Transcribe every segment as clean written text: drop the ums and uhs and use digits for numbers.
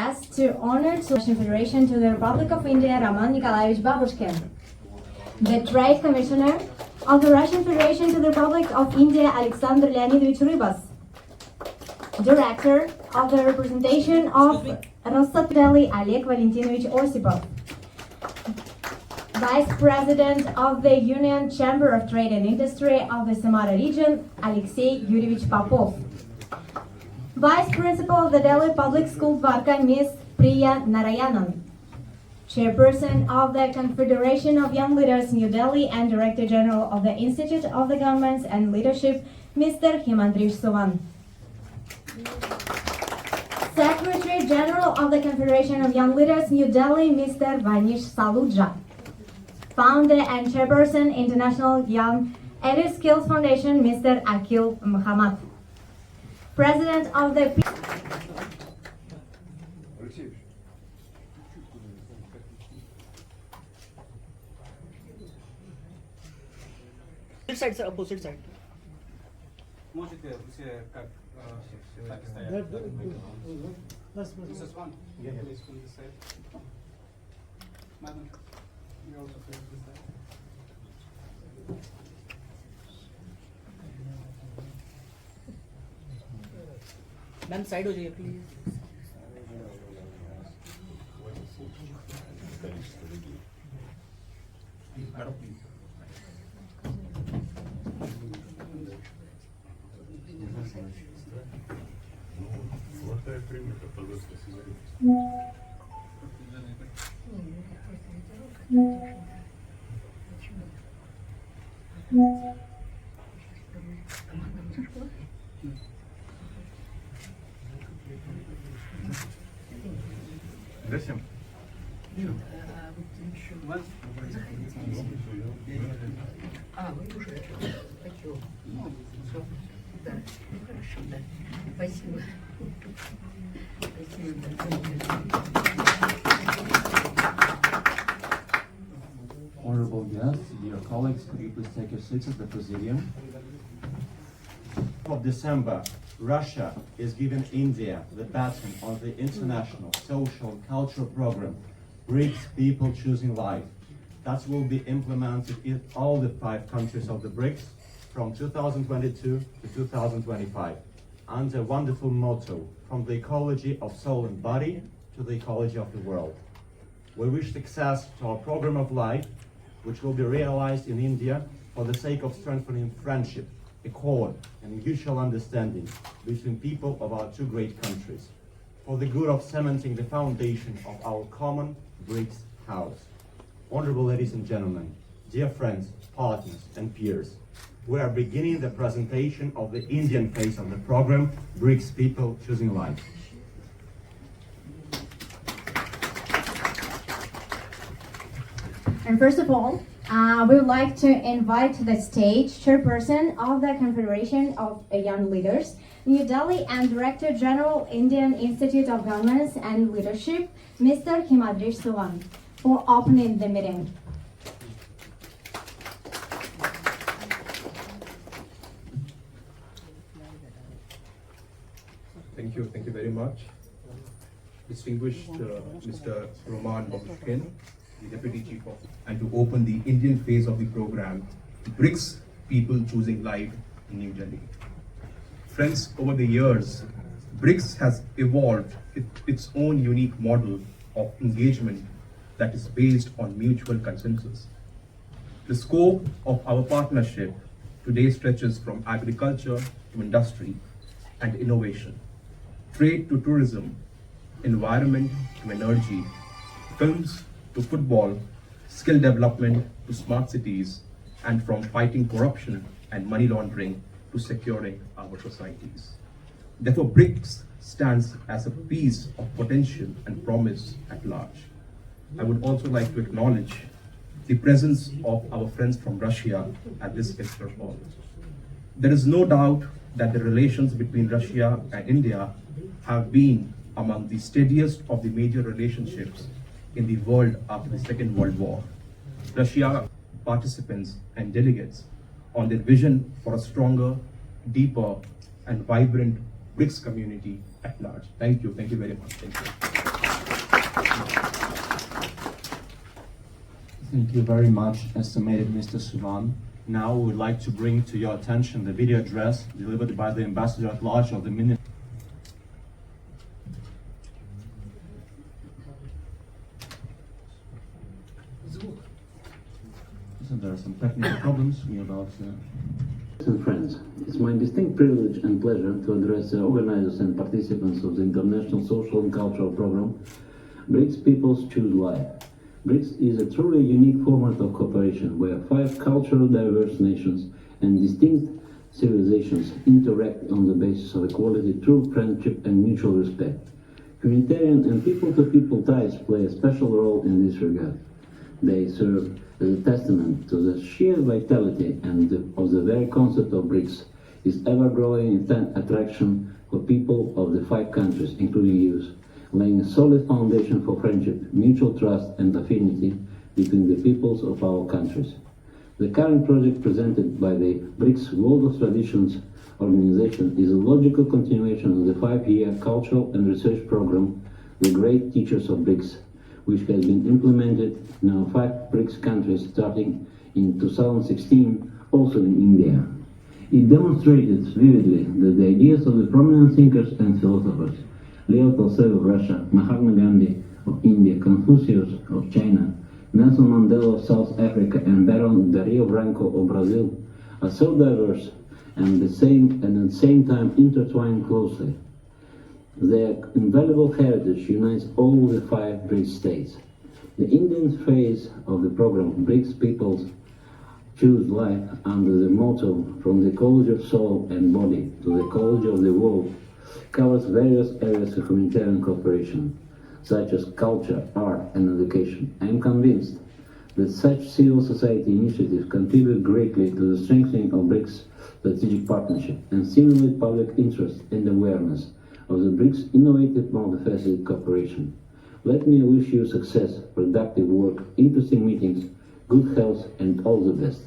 guest to honor the Russian Federation to the Republic of India, Roman Nikolaevich Babushkin. The Trade Commissioner of the Russian Federation to the Republic of India, Alexander Leonidovich Rybas. Director of the Representation of Delhi, Oleg Valentinovich Osipov. Vice President of the Union Chamber of Trade and Industry of the Samara region, Alexei Yurievich Popov. Vice Principal of the Delhi Public School Dvarka, Ms. Priya Narayanan. Chairperson of the Confederation of Young Leaders, New Delhi, and Director General of the Institute of the Governments and Leadership, Mr. Himandrish Suvan. Secretary General of the Confederation of Young Leaders, New Delhi, Mr. Vanish Saluja. Founder and Chairperson, International Young Edu Skills Foundation, Mr. Akil Muhammad. President of the side, sir, opposite side. Можете все как так стоять. This is one. Yeah, please from this side. Madam, you also please this side. Ma'am side हो जाइए please. Зачем? Вы уже хотел. Все. Да. Хорошо, да. Спасибо. Honorable guests, dear colleagues, could you please take your seats at the Presidium? Of December, Russia is giving India the baton of the international social and cultural program, BRICS People Choosing Life. That will be implemented in all the 5 countries of the BRICS from 2022 to 2025, under a wonderful motto, from the ecology of soul and body to the ecology of the world. We wish success to our program of life, which will be realized in India for the sake of strengthening friendship, accord, and mutual understanding between people of our 2 great countries, for the good of cementing the foundation of our common BRICS house. Honorable ladies and gentlemen, dear friends, partners, and peers, we are beginning the presentation of the Indian phase of the program, BRICS People Choosing Life. And first of all, we would like to invite to the stage Chairperson of the Confederation of Young Leaders, New Delhi, and Director General, Indian Institute of Governance and Leadership, Mr. Himandrish Suvan, for opening the meeting. Thank you very much. Distinguished Mr. Roman Babushkin, the Deputy Chief of, and to open the Indian phase of the program, BRICS People Choosing Life in New Delhi. Friends, over the years, BRICS has evolved its own unique model of engagement that is based on mutual consensus. The scope of our partnership today stretches from agriculture to industry and innovation, trade to tourism, environment to energy, films to football, skill development to smart cities, and from fighting corruption and money laundering to securing our societies. Therefore, BRICS stands as a piece of potential and promise at large. I would also like to acknowledge the presence of our friends from Russia at this lecture hall. There is no doubt that the relations between Russia and India have been among the steadiest of the major relationships in the world after the Second World War. Russia participants and delegates on their vision for a stronger, deeper, and vibrant BRICS community at large. Thank you very much. Thank you. Thank you very much, estimated Mr. Suvan. Now we would like to bring to your attention the video address delivered by the Ambassador at Large of the Ministry. So there are some technical problems. We are about And friends, it's my distinct privilege and pleasure to address the organizers and participants of the International Social and Cultural Program, BRICS Peoples Choose Life. BRICS is a truly unique format of cooperation where 5 culturally diverse nations and distinct civilizations interact on the basis of equality, true friendship and mutual respect. Humanitarian and people-to-people ties play a special role in this regard. They serve as a testament to the sheer vitality of the very concept of BRICS, its ever-growing attraction for people of the 5 countries, including youth, laying a solid foundation for friendship, mutual trust and affinity between the peoples of our countries. The current project presented by the BRICS World of Traditions organization is a logical continuation of the 5-year cultural and research program, The Great Teachers of BRICS, which has been implemented in our 5 BRICS countries starting in 2016, also in India. It demonstrated vividly that the ideas of the prominent thinkers and philosophers, Leo Tolstoy of Russia, Mahatma Gandhi of India, Confucius of China, Nelson Mandela of South Africa, and Baron Dario Branco of Brazil, are so diverse and at the same time intertwined closely. Their invaluable heritage unites all the 5 BRICS states. The Indian phase of the program, BRICS Peoples Choose Life, under the motto From the College of Soul and Body to the College of the World, covers various areas of humanitarian cooperation, such as culture, art, and education. I am convinced that such civil society initiatives contribute greatly to the strengthening of BRICS strategic partnership and stimulate public interest and awareness of the BRICS innovative multifaceted cooperation. Let me wish you success, productive work, interesting meetings, good health, and all the best.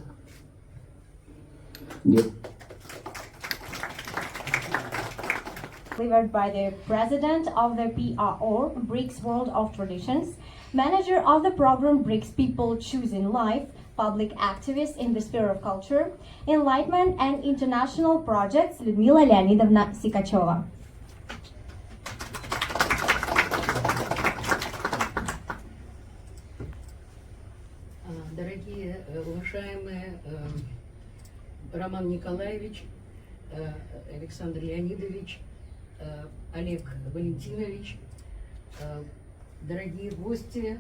Delivered by the President of the PRO, BRICS World of Traditions, Manager of the program BRICS People Choosing Life, public activist in the sphere of culture, enlightenment and international projects, Людмила Леонидовна Сикачева. Дорогие, уважаемые Роман Николаевич, Александр Леонидович, Олег Валентинович, дорогие гости,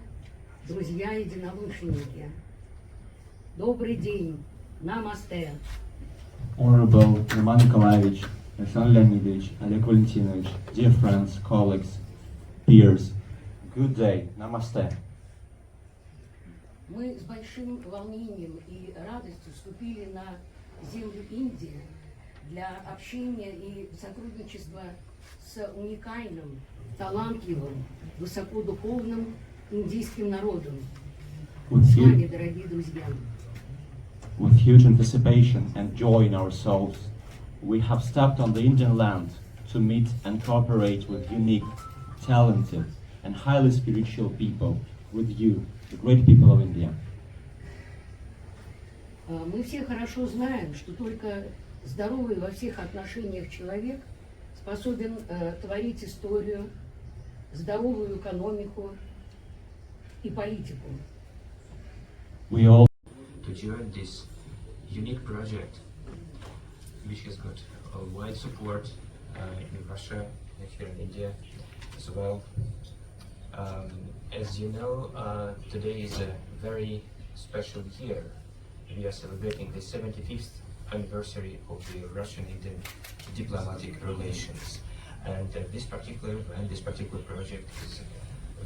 друзья, единомышленники, добрый день, намасте. Honorable Roman Nikolaevich, Alexander Leonidovich, Oleg Valentinovich, dear friends, colleagues, peers, good day, namaste. Мы с большим волнением и радостью вступили на землю Индии для общения и сотрудничества с уникальным, талантливым, высокодуховным индийским народом. С вами, дорогие друзья. With huge anticipation and joy in our souls, we have stepped on the Indian land to meet and cooperate with unique, talented, and highly spiritual people, with you, the great people of India. Мы все хорошо знаем, что только здоровый во всех отношениях человек способен творить историю, здоровую экономику и политику. We all to join this unique project, which has got a wide support in Russia and here in India as well. As you know, today is a very special year. We are celebrating the 75th anniversary of the Russian-Indian diplomatic relations. And this particular event, this particular project is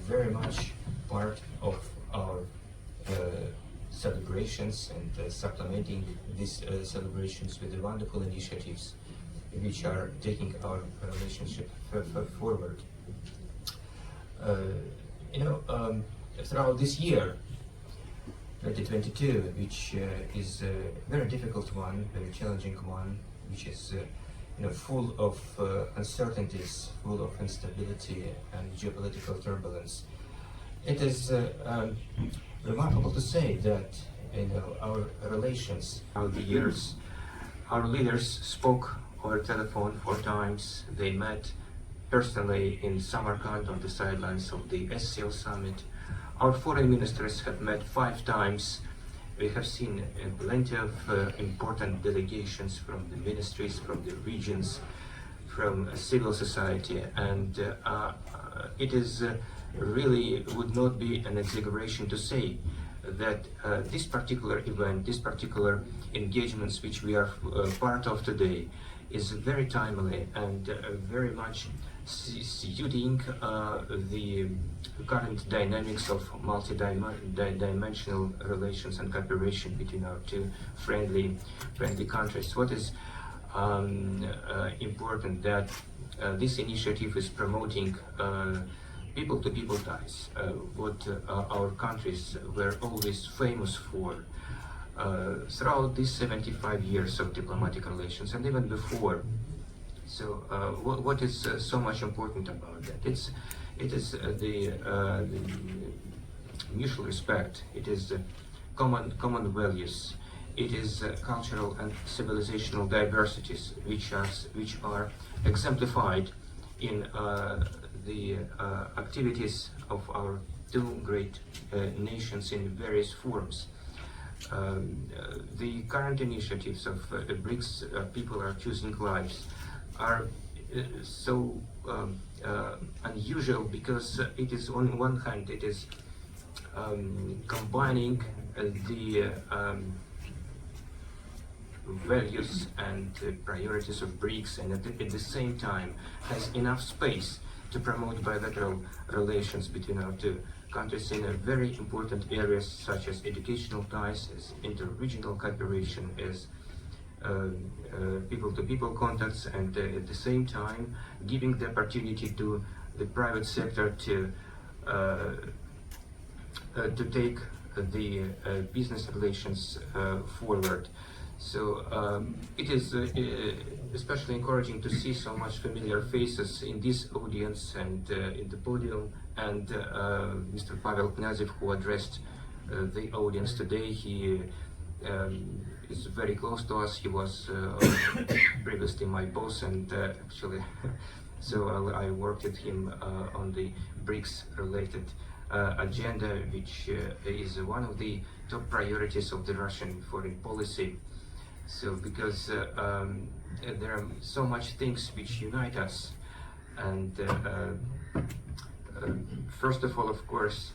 very much part of our celebrations and supplementing these celebrations with the wonderful initiatives which are taking our relationship forward. Throughout this year, 2022, which is a very difficult one, very challenging one, which is full of uncertainties, full of instability and geopolitical turbulence. it is remarkable to say that our relations over the years, our leaders spoke over telephone 4 times. They met personally in Samarkand on the sidelines of the SCO summit. Our foreign ministers have met 5 times. We have seen plenty of important delegations from the ministries, from the regions, from civil society, and it is really would not be an exaggeration to say that this particular event, this particular engagements which we are part of today, is very timely and very much suiting the current dynamics of multi-dimensional relations and cooperation between our 2 friendly countries. What is important that this initiative is promoting people-to-people ties, what our countries were always famous for throughout these 75 years of diplomatic relations and even before. So what is so much important about that? It is the mutual respect. It is common values. It is cultural and civilizational diversities which are exemplified in the activities of our 2 great nations in various forms. The current initiatives of BRICS, People Are Choosing Lives, are so unusual because it is on one hand it is combining the values and priorities of BRICS, and at the same time has enough space to promote bilateral relations between our 2 countries in very important areas such as educational ties, as inter-regional cooperation, as people-to-people contacts, and at the same time giving the opportunity to the private sector to take the business relations forward. So it is especially encouraging to see so much familiar faces in this audience and in the podium, and Mr. Pavel Knyazov, who addressed the audience today. He is very close to us. He was previously my boss, and actually so I worked with him on the BRICS related agenda, which is one of the top priorities of the Russian foreign policy. So because there are so much things which unite us, and first of all, of course,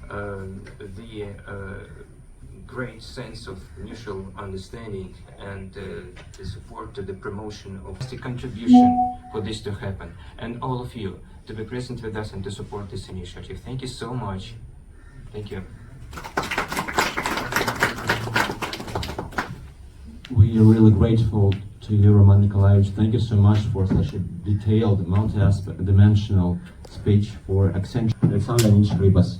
the great sense of mutual understanding and the support to the promotion of the contribution for this to happen, and all of you to be present with us and to support this initiative. Thank you so much. Thank you. We are really grateful to you, Roman Nikolaevich. Thank you so much for such a detailed, multi-dimensional speech for Accenture. Alexander Leonidovich Rybas.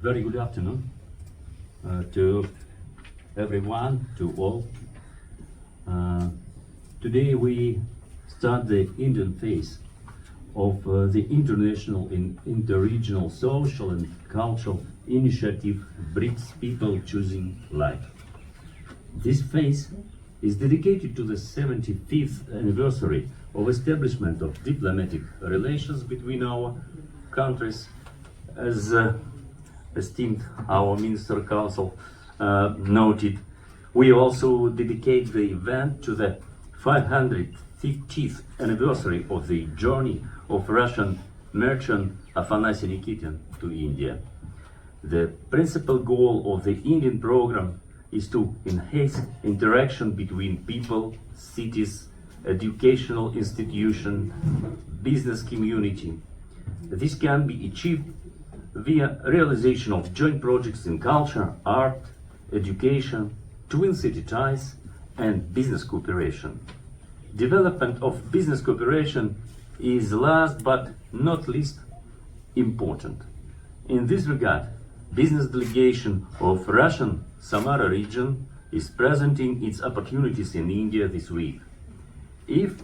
Very good afternoon to everyone, to all. Today we start the Indian phase of the international and interregional social and cultural initiative BRICS People Choosing Life. This phase is dedicated to the 75th anniversary of establishment of diplomatic relations between our countries. As esteemed our Minister Council noted, we also dedicate the event to the 550th anniversary of the journey of Russian merchant Afanasy Nikitin to India. The principal goal of the Indian program is to enhance interaction between people, cities, educational institution, business community. This can be achieved via realization of joint projects in culture, art, education, twin city ties, and business cooperation. Development of business cooperation is last but not least important. In this regard, business delegation of Russian Samara region is presenting its opportunities in India this week. If,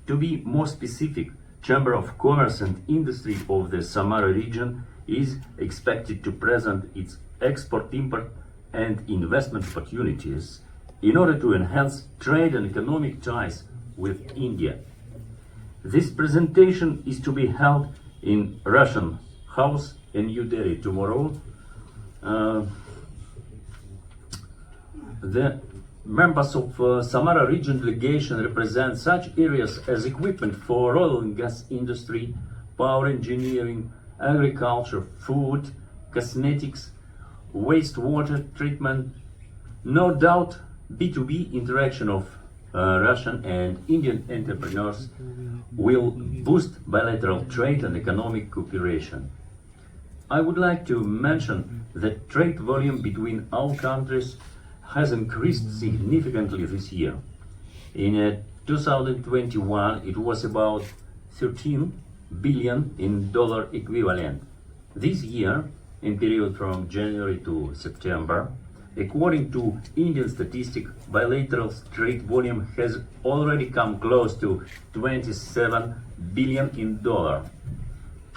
to be more specific, Chamber of Commerce and Industry of the Samara region is expected to present its export, import and investment opportunities in order to enhance trade and economic ties with India. This presentation is to be held in Russian House in New Delhi tomorrow. The members of Samara region delegation represent such areas as equipment for oil and gas industry, power engineering, agriculture, food, cosmetics, wastewater treatment. No doubt B2B interaction of Russian and Indian entrepreneurs will boost bilateral trade and economic cooperation. I would like to mention that trade volume between our countries has increased significantly this year. In 2021, it was about 13 billion in dollar equivalent. This year, in period from January to September, according to Indian statistics, bilateral trade volume has already come close to 27 billion in dollar.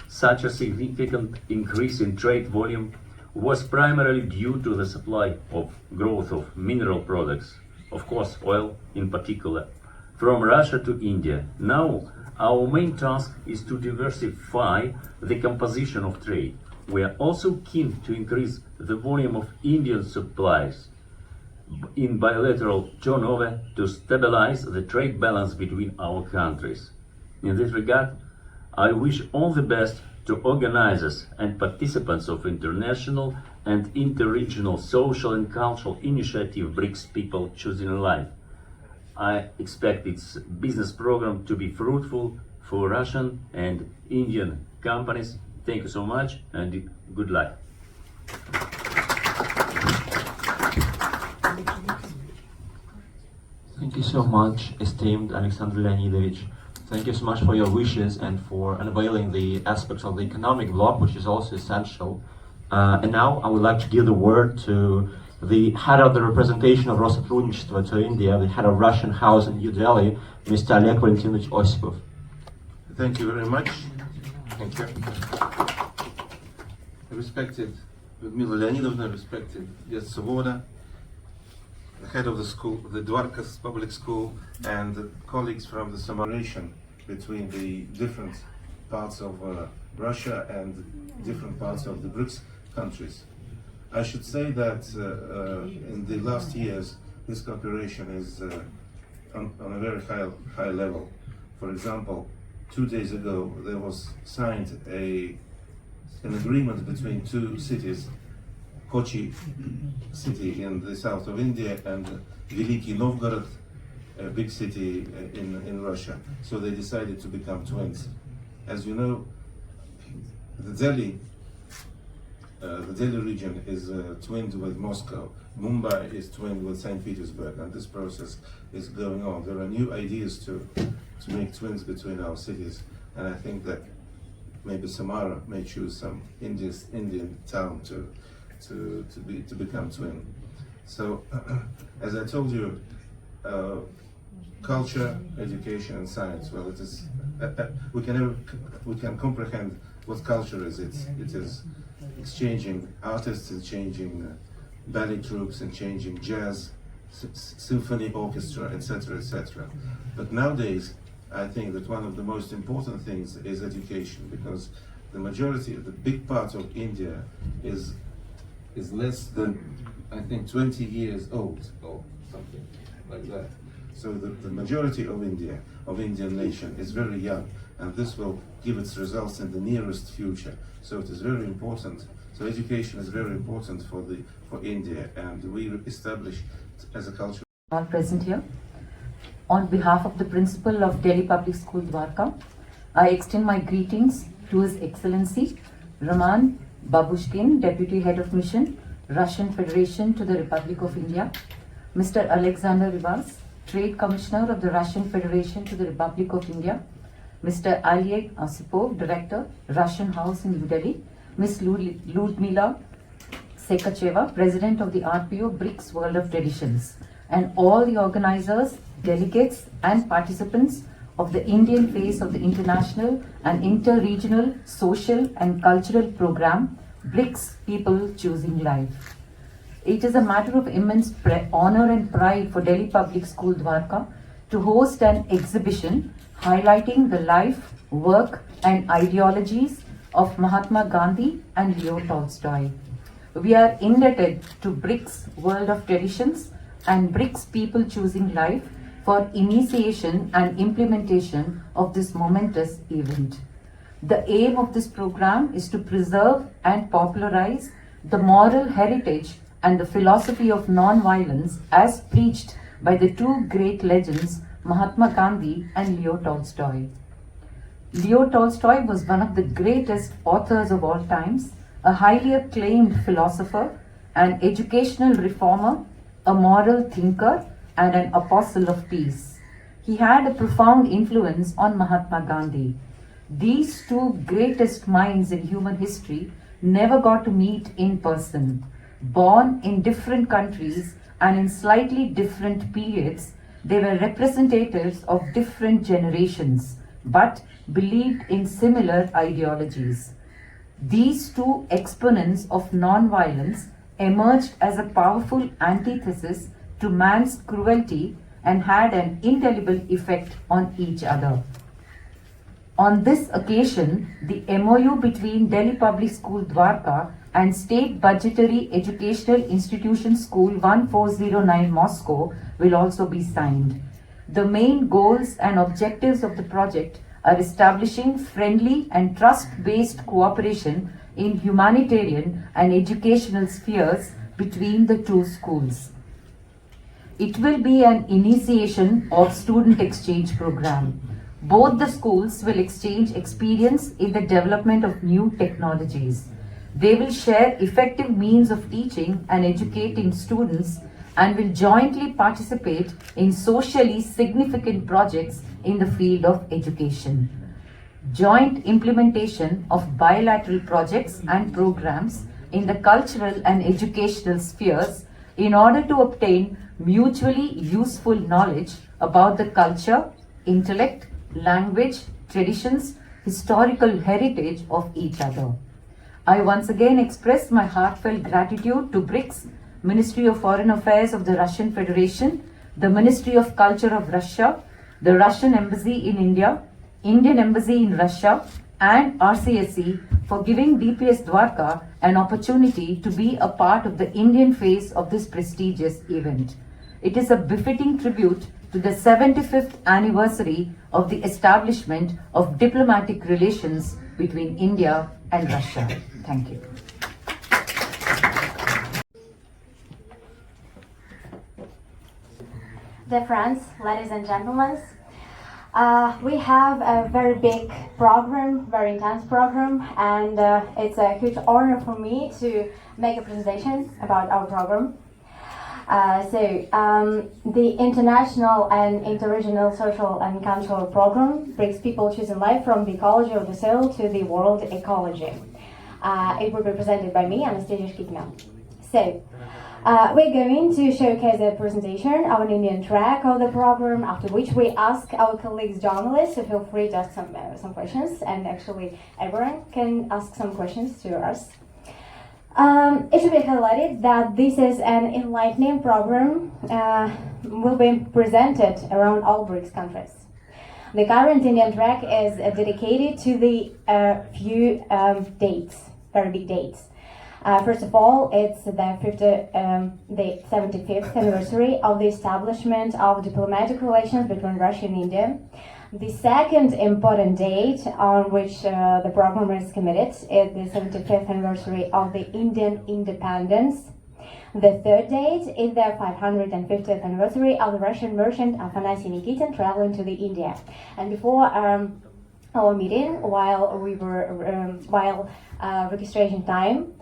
Such a significant increase in trade volume was primarily due to the supply of growth of mineral products, of course oil in particular, from Russia to India. Now our main task is to diversify the composition of trade. We are also keen to increase the volume of Indian supplies in bilateral turnover to stabilize the trade balance between our countries. In this regard, I wish all the best to organizers and participants of international and interregional social and cultural initiative BRICS People Choosing Life. I expect its business program to be fruitful for Russian and Indian companies. Thank you so much and good luck. Thank you so much, esteemed Alexander Leonidovich. Thank you so much for your wishes and for unveiling the aspects of the economic bloc, which is also essential. And now I would like to give the word to the head of the representation of Rossотрудничества to India, the head of Russian House in New Delhi, Mr. Oleg Valentinovich Osipov. Thank you very much. Thank you. Respected Ludmila Leonidovna, respected Yet Svoboda, the head of the school, the Dwarkas Public School, and the colleagues from the Samaration between the different parts of Russia and different parts of the BRICS countries. I should say that in the last years, this cooperation is on a very high level. For example, 2 days ago, there was signed an agreement between two cities, Kochi city in the south of India and Veliki Novgorod, a big city in Russia. So they decided to become twins. As you know, the Delhi region is twinned with Moscow. Mumbai is twinned with St. Petersburg, and this process is going on. There are new ideas to make twins between our cities, and I think that maybe Samara may choose some Indian town to become twin. So, as I told you, culture, education, and science. Well, it is we can comprehend what culture is. It is exchanging artists, exchanging ballet troupes, and changing jazz, symphony orchestra, etc., etc. But nowadays, I think that one of the most important things is education, because the majority, the big part of India is less than, I think, 20 years old or something like that. So the majority of Indian nation is very young, and this will give its results in the nearest future. So it is very important. So education is very important for India, and we establish as a culture. All present here. On behalf of the Principal of Delhi Public School Dwarka, I extend my greetings to His Excellency Roman Babushkin, Deputy Head of Mission, Russian Federation to the Republic of India, Mr. Alexander Rivas, Trade Commissioner of the Russian Federation to the Republic of India, Mr. Oleg Osipov, Director, Russian House in New Delhi, Ms. Ludmila Sekacheva, President of the RPO BRICS World of Traditions, and all the organizers, delegates and participants of the Indian phase of the international and inter-regional social and cultural program BRICS People Choosing Life. It is a matter of immense honor and pride for Delhi Public School Dwarka to host an exhibition highlighting the life, work and ideologies of Mahatma Gandhi and Leo Tolstoy. We are indebted to BRICS World of Traditions and BRICS People Choosing Life for initiation and implementation of this momentous event. The aim of this program is to preserve and popularize the moral heritage and the philosophy of non-violence as preached by the two great legends Mahatma Gandhi and Leo Tolstoy. Leo Tolstoy was one of the greatest authors of all times, a highly acclaimed philosopher, an educational reformer, a moral thinker, and an apostle of peace. He had a profound influence on Mahatma Gandhi. These two greatest minds in human history never got to meet in person. Born in different countries and in slightly different periods, they were representatives of different generations, but believed in similar ideologies. These two exponents of non-violence emerged as a powerful antithesis to man's cruelty and had an indelible effect on each other. On this occasion, the MOU between Delhi Public School Dwarka and State Budgetary Educational Institution School 1409 Moscow will also be signed. The main goals and objectives of the project are establishing friendly and trust-based cooperation in humanitarian and educational spheres between the two schools. It will be an initiation of student exchange program. Both the schools will exchange experience in the development of new technologies. They will share effective means of teaching and educating students and will jointly participate in socially significant projects in the field of education. Joint implementation of bilateral projects and programs in the cultural and educational spheres in order to obtain mutually useful knowledge about the culture, intellect, language, traditions, historical heritage of each other. I once again express my heartfelt gratitude to BRICS, Ministry of Foreign Affairs of the Russian Federation, the Ministry of Culture of Russia, the Russian Embassy in India, Indian Embassy in Russia, and RCSC for giving DPS Dwarka an opportunity to be a part of the Indian phase of this prestigious event. It is a befitting tribute to the 75th anniversary of the establishment of diplomatic relations between India and Russia. Thank you. Dear friends, ladies and gentlemen, we have a very big program, very intense program, and it's a huge honor for me to make a presentation about our program. The International and Interregional Social and Cultural Program brings people choosing life from the ecology of the soil to the world ecology. It will be presented by me, Anastasia Shkikina. We're going to showcase the presentation of an Indian track of the program, after which we ask our colleagues journalists to feel free to ask some questions, and actually everyone can ask some questions to us. It should be highlighted that this is an enlightening program, will be presented around all BRICS countries. The current Indian track is dedicated to the few dates, very big dates. First of all, it's the 75th anniversary of the establishment of diplomatic relations between Russia and India. The second important date on which the program is committed is the 75th anniversary of the Indian independence. The third date is the 550th anniversary of the Russian merchant Afanasy Nikitin traveling to the India. And before our meeting, while we were registration time,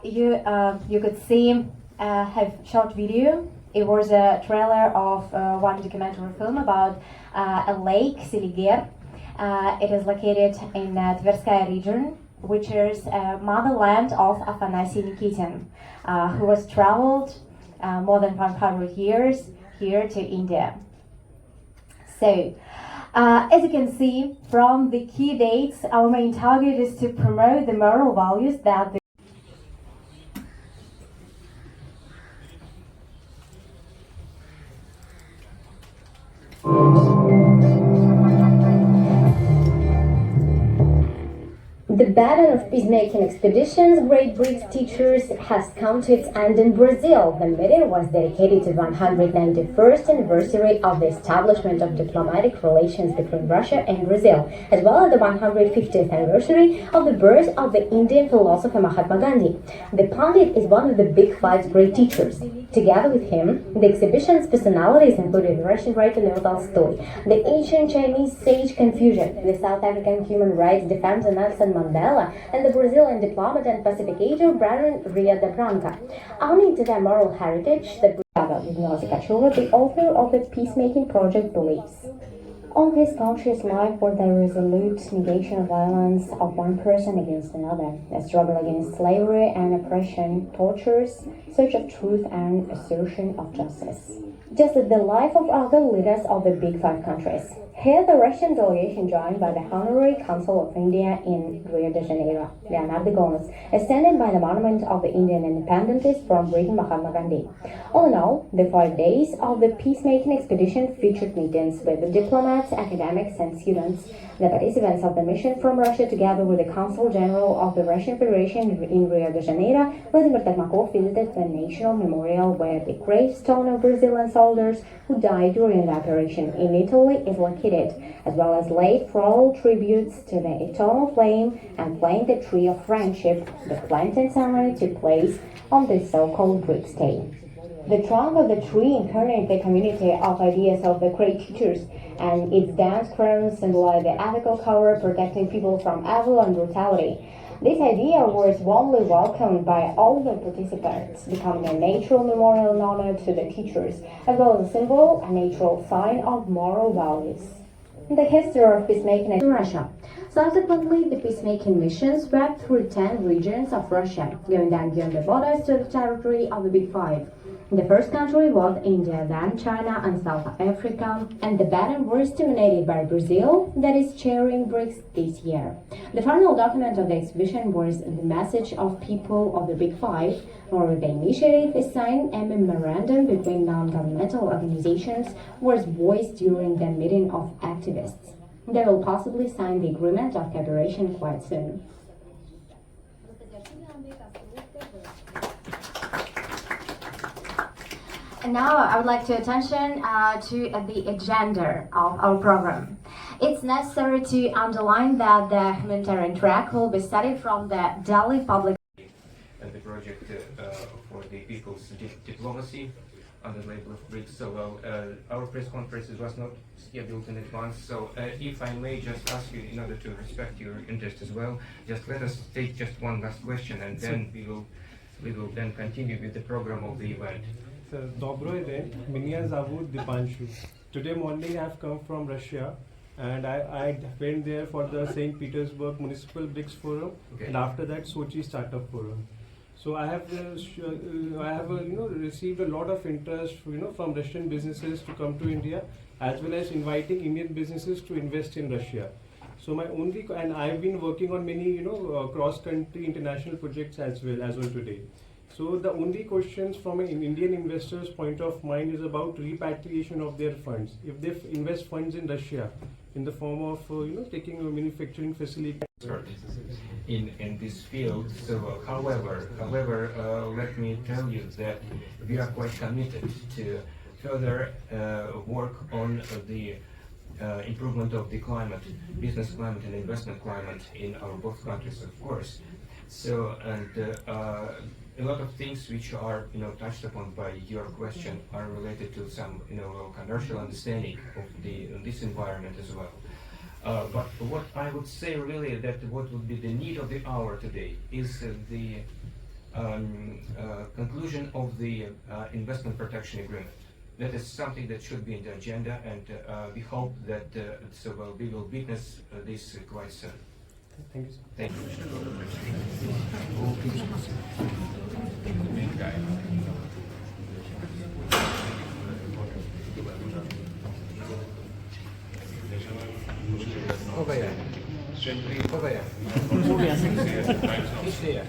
you could see a short video. It was a trailer of one documentary film about a lake, Seliger. It is located in Tverskaya region which is motherland of Afanasy Nikitin, who was traveled more than 100 years here to India. So, as you can see from the key dates, our main target is to promote the moral values that the The burden of peacemaking expeditions, Great BRICS teachers, has come to its end in Brazil. The meeting was dedicated to the 191st anniversary of the establishment of diplomatic relations between Russia and Brazil, as well as the 150th anniversary of the birth of the Indian philosopher Mahatma Gandhi. The Pandit is one of the Big Five's great teachers. Together with him, the exhibition's personalities included Russian writer Leo Tolstoy, the ancient Chinese sage Confucius, the South African human rights defender Nelson Mandela, and the Brazilian diplomat and pacificator Baron Ria da Branca. Owing to their moral heritage, the the author of the Peacemaking Project, believes. All his conscious life was the resolute negation of violence of one person against another, a struggle against slavery and oppression, tortures, search of truth and assertion of justice. Just as the life of other leaders of the Big Five countries. Here, the Russian delegation, joined by the Honorary Consul of India in Rio de Janeiro, Leonardo Gomes, ascended by the monument of the Indian independentist from Britain, Mahatma Gandhi. All in all, the 5 days of the peacemaking expedition featured meetings with the diplomats, academics, and students. The participants of the mission from Russia, together with the Consul General of the Russian Federation in Rio de Janeiro, Vladimir Tokmakov, visited the National Memorial where the gravestone of Brazilian soldiers who died during the operation in Italy is located, as well as laid floral tributes to the eternal flame and planted the tree of friendship. The planting ceremony took place on the so-called BRICS Day. The trunk of the tree incarnates the community of ideas of the great teachers, and its dense crown symbolizes the ethical cover protecting people from evil and brutality. This idea was warmly welcomed by all the participants, becoming a natural memorial and honor to the teachers, as well as a symbol, a natural sign of moral values. The history of peacemaking in Russia. Subsequently, the peacemaking mission swept through 10 regions of Russia, going down beyond the borders to the territory of the Big Five. The first country was India, then China and South Africa, and the banner was dominated by Brazil, that is chairing BRICS this year. The final document of the exhibition was the message of people of the Big Five, or the initiative is signed. A memorandum between non-governmental organizations was voiced during the meeting of activists. They will possibly sign the agreement of cooperation quite soon. And now I would like to attention to the agenda of our program. It's necessary to underline that the humanitarian track will be studied from the Delhi public and the project for the people's diplomacy under the label of BRICS. So our press conference was not scheduled in advance. So if I may just ask you, in order to respect your interest as well, just let us take just one last question, and then we will then continue with the program of the event. Dobroy den, Minia Zavud Dipanshu. Today morning I have come from Russia, and I went there for the St. Petersburg Municipal BRICS Forum, and after that Sochi Startup Forum. So I have received a lot of interest from Russian businesses to come to India, as well as inviting Indian businesses to invest in Russia. So and I've been working on many cross-country international projects as well today. So the only questions from an Indian investor's point of mind is about repatriation of their funds. If they invest funds in Russia in the form of taking a manufacturing facility in this field. So however, let me tell you that we are quite committed to further work on the improvement of the climate, business climate and investment climate in our both countries, of course. So, and a lot of things which are touched upon by your question are related to some commercial understanding of this environment as well. But what I would say really that what would be the need of the hour today is the conclusion of the investment protection agreement. That is something that should be in the agenda, and we hope that we will witness this quite soon. Thank you, sir. Thank you. Over here. Over here. He's there.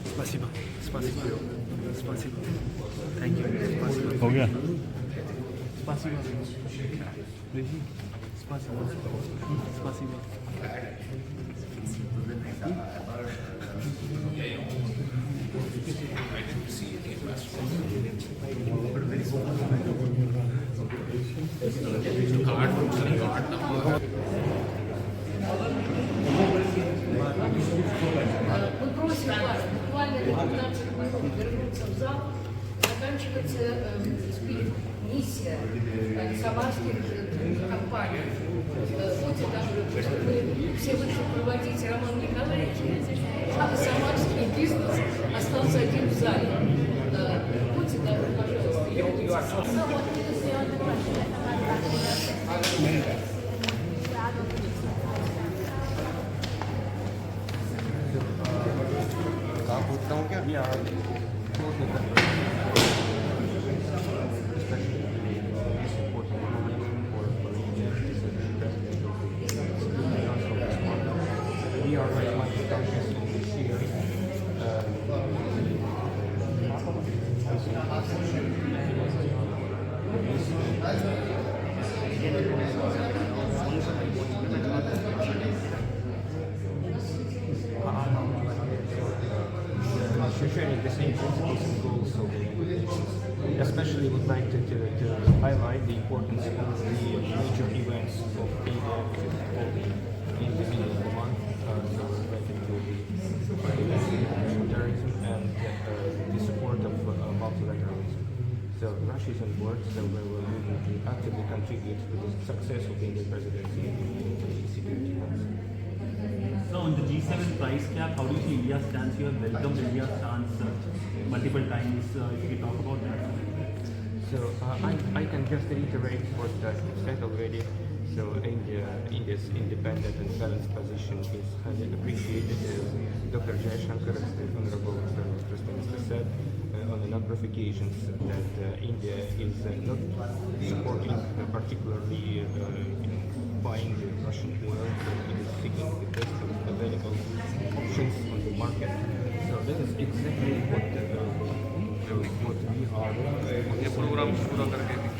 Спасибо. Спасибо. Спасибо. Thank you. Спасибо. हो गया Спасибо. Спасибо. Спасибо. Мы просим вас буквально на 15 минут вернуться в зал. Заканчивается спич, миссия самарских компаний. Будьте добры, вы все вышли проводить Роман Николаевич, а самарский бизнес остался один в зале. Будьте добры, пожалуйста. We are very much focused on this year. Sharing the same principles and goals of the organizations. Especially would like to highlight the importance of the major events of India in the middle of the month. So related to the terrorism and the support of multilateralism. So Russia is on board, so we will actively contribute to the success of the Indian presidency in the security council. So on the G7 price cap, how do you see India's stance? You have welcomed India's stance multiple times. If you talk about that. So I can just reiterate what I've said already. So India's independent and balanced position is highly appreciated. Dr. Jaishankar, as the Honorable First Minister said on a number of occasions, that India is not supporting particularly buying the Russian oil, but it is seeking the best available options on the market. So that is exactly what we are.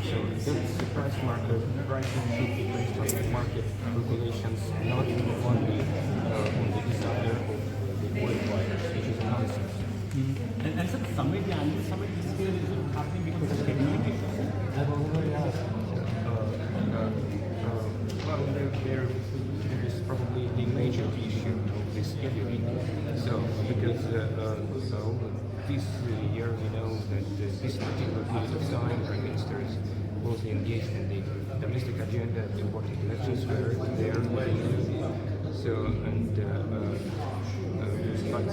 So that's the price market. Pricing should be based on the market regulations, not only on the desire of the oil buyers, which is nonsense. And so the summit, the annual summit this year is happening because of scheduling issues. Well, there is probably the major issue of the scheduling. So, because this year we know that this particular period of time, Prime Minister is closely engaged in the domestic agenda, the important elections were there. So, and but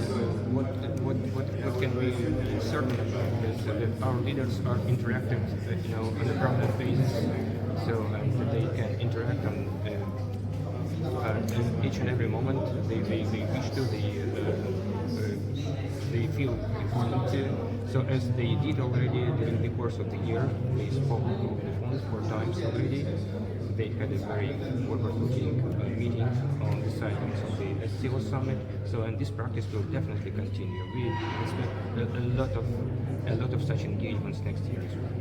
what can we be certain about is that our leaders are interactive, on a permanent basis. So they can interact on each and every moment they wish to. They feel important to. So as they did already during the course of the year, they spoke on the phone 4 times already. They had a very forward-looking meeting on the side of the SCO summit. So, and this practice will definitely continue. We expect a lot of such engagements next year as well.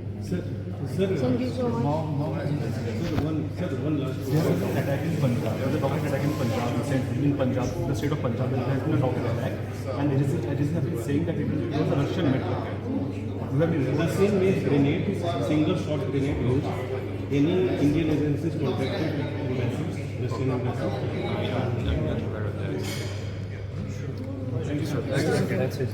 One last attack in Punjab. There was a rocket attack in Punjab recently. In Punjab, the state of Punjab, there has been a rocket attack, and agencies have been saying that it was a Russian made rocket. The same way grenade, single shot grenade used. Any Indian agencies contacted embassies, Russian embassies? I'm not aware of that. Thank you, sir. That's it.